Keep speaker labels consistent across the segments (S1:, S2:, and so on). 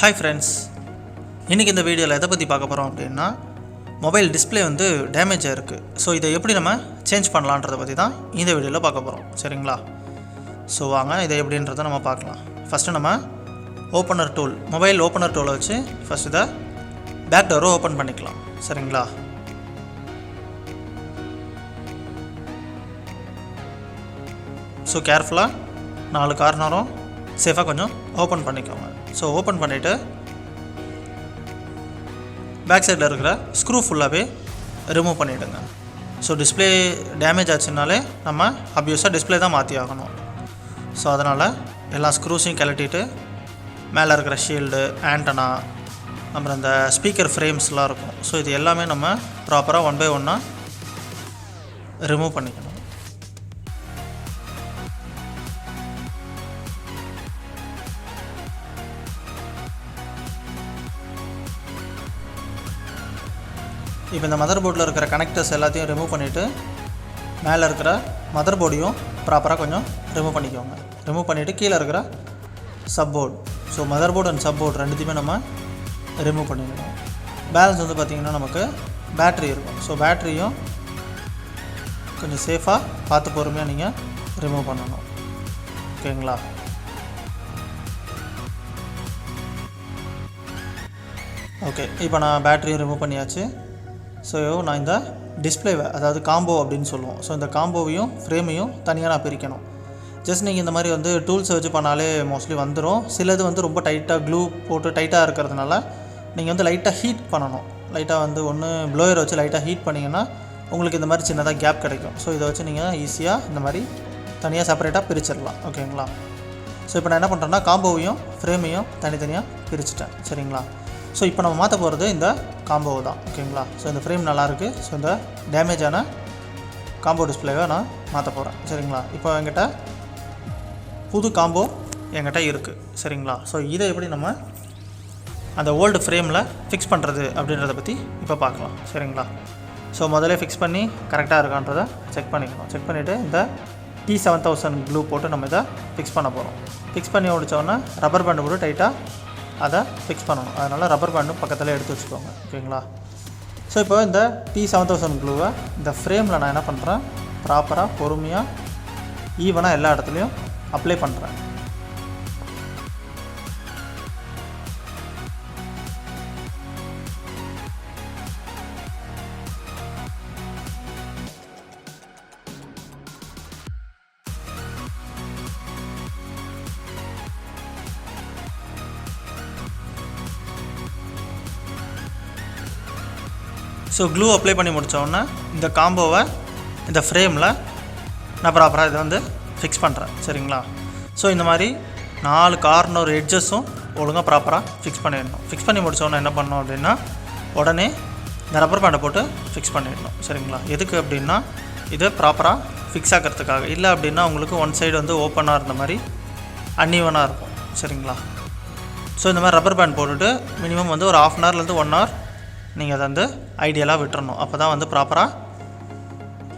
S1: Hi friends, இன்றைக்கி இந்த வீடியோவில் எதை பற்றி பார்க்க போகிறோம் அப்படின்னா மொபைல் டிஸ்பிளே வந்து டேமேஜ் ஆகிருக்கு. ஸோ இதை எப்படி நம்ம சேஞ்ச் பண்ணலான்றதை பற்றி தான் இந்த வீடியோவில் பார்க்க போகிறோம். சரிங்களா? ஸோ வாங்க இதை எப்படின்றத நம்ம பார்க்கலாம். ஃபஸ்ட்டு நம்ம ஓப்பனர் டூல், மொபைல் ஓப்பனர் டூலை வச்சு ஃபஸ்ட் இதை பேக் டோரை ஓப்பன் பண்ணிக்கலாம். சரிங்களா? ஸோ கேர்ஃபுல்லாக 4 கார்னரும் சேஃபாக கொஞ்சம் ஓப்பன் பண்ணிக்கோங்க. ஸோ ஓப்பன் பண்ணிவிட்டு பேக் சைடில் இருக்கிற ஸ்க்ரூ ஃபுல்லாகவே ரிமூவ் பண்ணிவிடுங்க. ஸோ டிஸ்பிளே டேமேஜ் ஆச்சுனாலே நம்ம அப்யூஸாக டிஸ்பிளே தான் மாற்றி ஆகணும். ஸோ அதனால் எல்லா ஸ்க்ரூஸையும் கழட்டிட்டு மேலே இருக்கிற ஷீல்டு, ஆண்டனா, அப்புறம் இந்த ஸ்பீக்கர் ஃப்ரேம்ஸ்லாம் இருக்கும். ஸோ இது எல்லாமே நம்ம ப்ராப்பராக 1 by 1 ரிமூவ் பண்ணிக்கணும். இப்போ இந்த மதர் போர்டில் இருக்கிற கனெக்டர்ஸ் எல்லாத்தையும் ரிமூவ் பண்ணிவிட்டு மேலே இருக்கிற மதர் போர்டையும் ப்ராப்பராக கொஞ்சம் ரிமூவ் பண்ணிக்கோங்க. ரிமூவ் பண்ணிவிட்டு கீழே இருக்கிற support, so mother board and support ரெண்டுத்தையுமே நம்ம ரிமூவ் பண்ணிக்கணும். பேலன்ஸ் வந்து பார்த்திங்கன்னா நமக்கு பேட்ரி இருக்கும். ஸோ பேட்ரியும் கொஞ்சம் சேஃபாக பார்த்து பொறுமையாக நீங்கள் ரிமூவ் பண்ணணும். ஓகேங்களா? ஓகே, இப்போ நான் பேட்ரியும் ரிமூவ் பண்ணியாச்சு. ஸோ நான் இந்த டிஸ்பிளேவை, அதாவது காம்போ அப்படின்னு சொல்லுவோம். ஸோ இந்த காம்போவையும் ஃப்ரேமையும் தனியாக நான் பிரிக்கணும். ஜஸ்ட் நீங்கள் இந்த மாதிரி வந்து டூல்ஸை வச்சு பண்ணாலே மோஸ்ட்லி வந்துடும். சிலது வந்து ரொம்ப டைட்டாக க்ளூ போட்டு டைட்டாக இருக்கிறதுனால நீங்கள் வந்து லைட்டாக ஹீட் பண்ணணும். லைட்டாக வந்து ஒன்று ப்ளோயரை வச்சு லைட்டாக ஹீட் பண்ணிங்கன்னா உங்களுக்கு இந்த மாதிரி சின்னதாக கேப் கிடைக்கும். ஸோ இதை வச்சு நீங்கள் ஈஸியாக இந்த மாதிரி தனியாக செப்பரேட்டாக பிரிச்சிடலாம். ஓகேங்களா? ஸோ இப்போ நான் என்ன பண்ணுறேன்னா காம்போவையும் ஃப்ரேமையும் தனித்தனியாக பிரிச்சுட்டேன். சரிங்களா? ஸோ இப்போ நம்ம மாற்ற போகிறது இந்த காம்போவை தான். ஓகேங்களா? ஸோ இந்த ஃப்ரேம் நல்லாயிருக்கு. ஸோ இந்த டேமேஜான காம்போ டிஸ்பிளேவை நான் மாற்ற போகிறேன். சரிங்களா? இப்போ என்கிட்ட புது காம்போ என்கிட்ட இருக்குது. சரிங்களா? ஸோ இதை எப்படி நம்ம அந்த ஓல்டு ஃப்ரேமில் ஃபிக்ஸ் பண்ணுறது அப்படின்றத பற்றி இப்போ பார்க்கலாம். சரிங்களா? ஸோ முதல்ல ஃபிக்ஸ் பண்ணி கரெக்டாக இருக்கான்றதை செக் பண்ணிக்கணும். செக் பண்ணிவிட்டு இந்த T7000 க்ளூ போட்டு நம்ம இதை ஃபிக்ஸ் பண்ண போகிறோம். ஃபிக்ஸ் பண்ணி முடித்தோடனே ரப்பர் பேண்டு போட்டு டைட்டாக அதை ஃபிக்ஸ் பண்ணணும். அதனால் ரப்பர் பேண்டும் பக்கத்தில் எடுத்து வச்சுக்கோங்க. ஓகேங்களா? ஸோ இப்போ இந்த T7000 க்ளூவை இந்த ஃப்ரேமில் நான் என்ன பண்ணுறேன், ப்ராப்பராக பொறுமையாக ஈவனாக எல்லா இடத்துலையும் அப்ளை பண்ணுறேன். ஸோ க்ளூ அப்ளை பண்ணி முடித்தோடனே இந்த காம்போவை இந்த ஃப்ரேமில் நான் ப்ராப்பராக இதை வந்து ஃபிக்ஸ் பண்ணுறேன். சரிங்களா? ஸோ இந்த மாதிரி 4 கார்னர் எட்ஜஸும் ஒழுங்காக ப்ராப்பராக ஃபிக்ஸ் பண்ணிடணும். ஃபிக்ஸ் பண்ணி முடித்தோடனே என்ன பண்ணணும் அப்படின்னா உடனே இந்த ரப்பர் பேண்டை போட்டு ஃபிக்ஸ் பண்ணிடணும். சரிங்களா? எதுக்கு அப்படின்னா இதை ப்ராப்பராக ஃபிக்ஸ் ஆகிறதுக்காக. இல்லை அப்படின்னா உங்களுக்கு ஒன் சைடு வந்து ஓப்பனாக இருந்த மாதிரி அன்ஈவனாக இருக்கும். சரிங்களா? ஸோ இந்த மாதிரி ரப்பர் பேண்ட் போட்டுட்டு மினிமம் வந்து ஒரு 1/2 hourலேருந்து 1 hour நீங்கள் அதை வந்து ஐடியலாக விட்டுறணும். அப்போ தான் வந்து ப்ராப்பராக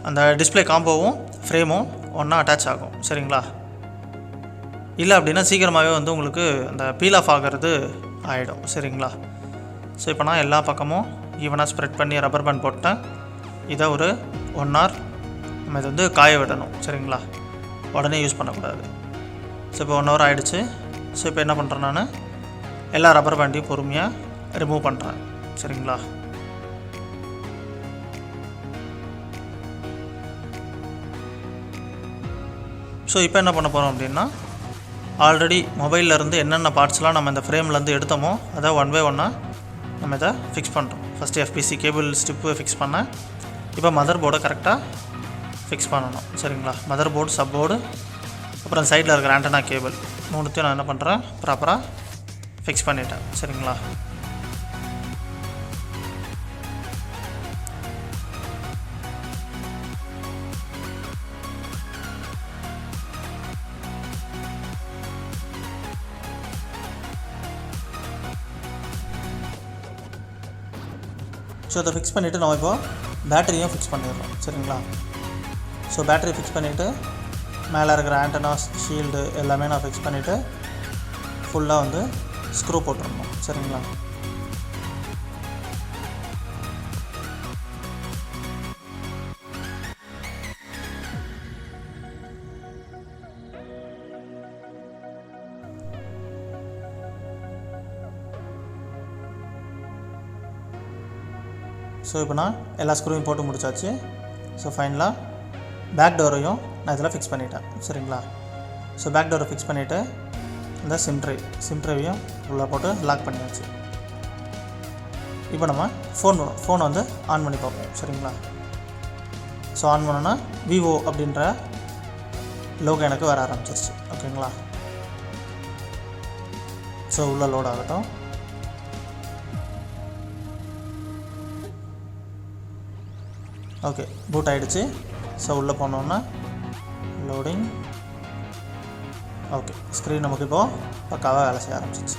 S1: அந்த டிஸ்பிளே காம்போவும் ஃப்ரேமும் ஒன்றா அட்டாச் ஆகும். சரிங்களா? இல்லை அப்படின்னா சீக்கிரமாகவே வந்து உங்களுக்கு அந்த பீல் ஆஃப் ஆகிறது ஆகிடும். சரிங்களா? ஸோ இப்போ நான் எல்லா பக்கமும் ஈவனாக ஸ்ப்ரெட் பண்ணி ரப்பர் பேண்ட் போட்டேன். இதை ஒரு 1 hour நம்ம இதை வந்து காய விடணும். சரிங்களா? உடனே யூஸ் பண்ணக்கூடாது. ஸோ இப்போ 1 hour ஆகிடுச்சு. ஸோ இப்போ என்ன பண்ணுறேன், நான் எல்லா ரப்பர் பேண்டையும் பொறுமையாக ரிமூவ் பண்ணுறேன். சரிங்களா? ஸோ இப்போ என்ன பண்ண போகிறோம் அப்படின்னா ஆல்ரெடி மொபைல்லேருந்து என்னென்ன பார்ட்ஸ்லாம் நம்ம இந்த ஃப்ரேம்லேருந்து எடுத்தோமோ அதை 1 by 1 நம்ம இதை ஃபிக்ஸ் பண்ணுறோம். ஃபஸ்ட்டு FPC கேபிள் ஸ்டிப்பு ஃபிக்ஸ் பண்ணேன். இப்போ மதர் போர்டை கரெக்டாக ஃபிக்ஸ் பண்ணணும். சரிங்களா? மதர் போர்டு, சப் போர்டு, அப்புறம் சைடில் இருக்கிற ஆண்டனா கேபிள் 3த்தையும் நான் என்ன பண்ணுறேன், ப்ராப்பராக ஃபிக்ஸ் பண்ணிட்டேன். சரிங்களா? ஸோ அதை ஃபிக்ஸ் பண்ணிவிட்டு நம்ம இப்போ பேட்டரியும் ஃபிக்ஸ் பண்ணிடுறோம். சரிங்களா? ஸோ பேட்டரி ஃபிக்ஸ் பண்ணிவிட்டு மேலே இருக்கிற ஆண்டனாஸ், ஷீல்டு எல்லாமே நான் ஃபிக்ஸ் பண்ணிவிட்டு ஃபுல்லாக வந்து ஸ்க்ரூ போட்டுடணும். சரிங்களா? ஸோ இப்போ நான் எல்லா ஸ்க்ரூவையும் போட்டு முடிச்சாச்சு. ஸோ ஃபைனலாக பேக் டோரையும் நான் இதில் ஃபிக்ஸ் பண்ணிட்டேன். சரிங்களா? ஸோ பேக் டோரை ஃபிக்ஸ் பண்ணிவிட்டு இந்த சிம் ட்ரைவையும் உள்ளே போட்டு லாக் பண்ணியாச்சு. இப்போ நம்ம ஃபோன் வந்து ஆன் பண்ணி பார்ப்போம். சரிங்களா? ஸோ ஆன் பண்ணோன்னா விவோ அப்படின்ற லோகோ எனக்கு வர ஆரம்பிச்சிருச்சு. ஓகேங்களா? ஸோ உள்ளே லோட் ஆகட்டும். ஓகே, பூட் ஆகிடுச்சு. ஸோ உள்ளே போனோன்னா லோடிங். ஓகே, ஸ்க்ரீன் நமக்கு இப்போது பக்காவாக வேலை செய்ய ஆரம்பிச்சிச்சு.